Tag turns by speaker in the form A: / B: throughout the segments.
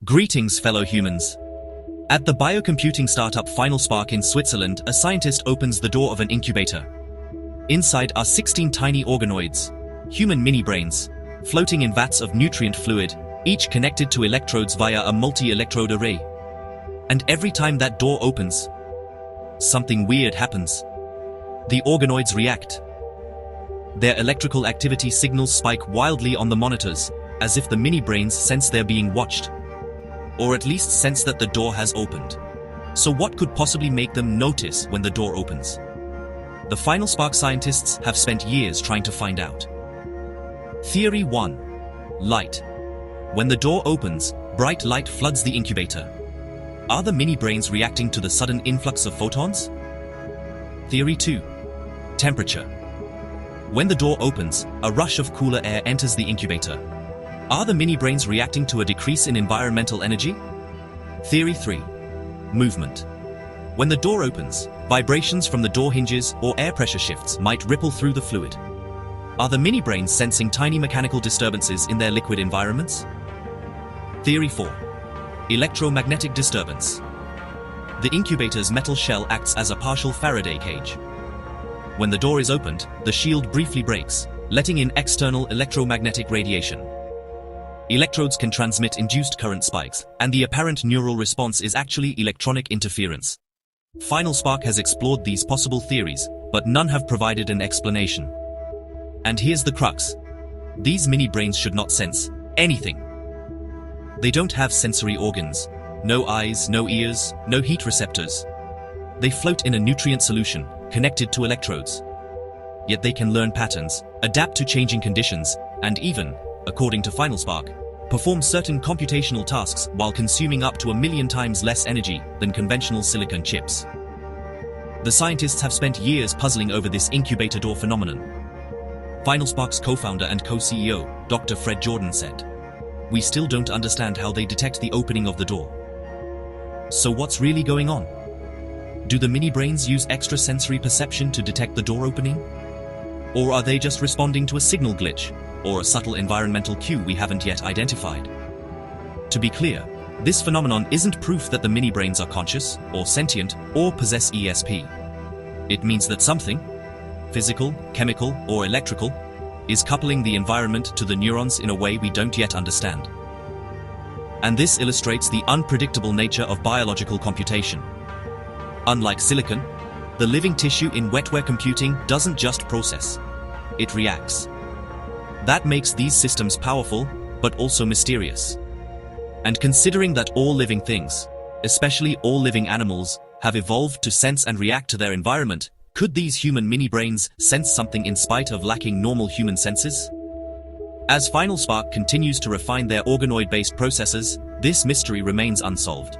A: Greetings, fellow humans. At the biocomputing startup Final Spark in Switzerland, a scientist opens the door of an incubator. Inside are 16 tiny organoids, human mini-brains, floating in vats of nutrient fluid, each connected to electrodes via a multi-electrode array. And every time that door opens, something weird happens. The organoids react. Their electrical activity signals spike wildly on the monitors, as if the mini-brains sense they're being watched. Or at least sense that the door has opened. So what could possibly make them notice when the door opens? The Final Spark scientists have spent years trying to find out. Theory 1. Light. When the door opens, bright light floods the incubator. Are the mini-brains reacting to the sudden influx of photons? Theory 2. Temperature. When the door opens, a rush of cooler air enters the incubator. Are the mini-brains reacting to a decrease in environmental energy? Theory 3. Movement. When the door opens, vibrations from the door hinges or air pressure shifts might ripple through the fluid. Are the mini-brains sensing tiny mechanical disturbances in their liquid environments? Theory 4. Electromagnetic disturbance. The incubator's metal shell acts as a partial Faraday cage. When the door is opened, the shield briefly breaks, letting in external electromagnetic radiation. Electrodes can transmit induced current spikes, and the apparent neural response is actually electronic interference. Final Spark has explored these possible theories, but none have provided an explanation. And here's the crux. These mini-brains should not sense anything. They don't have sensory organs. No eyes, no ears, no heat receptors. They float in a nutrient solution, connected to electrodes. Yet they can learn patterns, adapt to changing conditions, and even, according to Final Spark, perform certain computational tasks while consuming up to 1,000,000 times less energy than conventional silicon chips. The scientists have spent years puzzling over this incubator door phenomenon. Final Spark's co-founder and co-CEO, Dr. Fred Jordan, said, "We still don't understand how they detect the opening of the door." So what's really going on? Do the mini-brains use extrasensory perception to detect the door opening? Or are they just responding to a signal glitch, or a subtle environmental cue we haven't yet identified? To be clear, this phenomenon isn't proof that the mini-brains are conscious, or sentient, or possess ESP. It means that something, physical, chemical, or electrical, is coupling the environment to the neurons in a way we don't yet understand. And this illustrates the unpredictable nature of biological computation. Unlike silicon, the living tissue in wetware computing doesn't just process, it reacts. That makes these systems powerful, but also mysterious. And considering that all living things, especially all living animals, have evolved to sense and react to their environment, could these human mini-brains sense something in spite of lacking normal human senses? As Final Spark continues to refine their organoid-based processors, this mystery remains unsolved.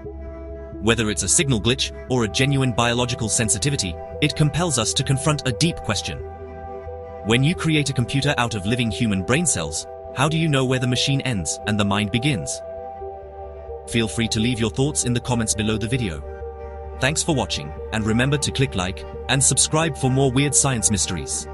A: Whether it's a signal glitch or a genuine biological sensitivity, it compels us to confront a deep question. When you create a computer out of living human brain cells, how do you know where the machine ends and the mind begins? Feel free to leave your thoughts in the comments below the video. Thanks for watching, and remember to click like and subscribe for more weird science mysteries.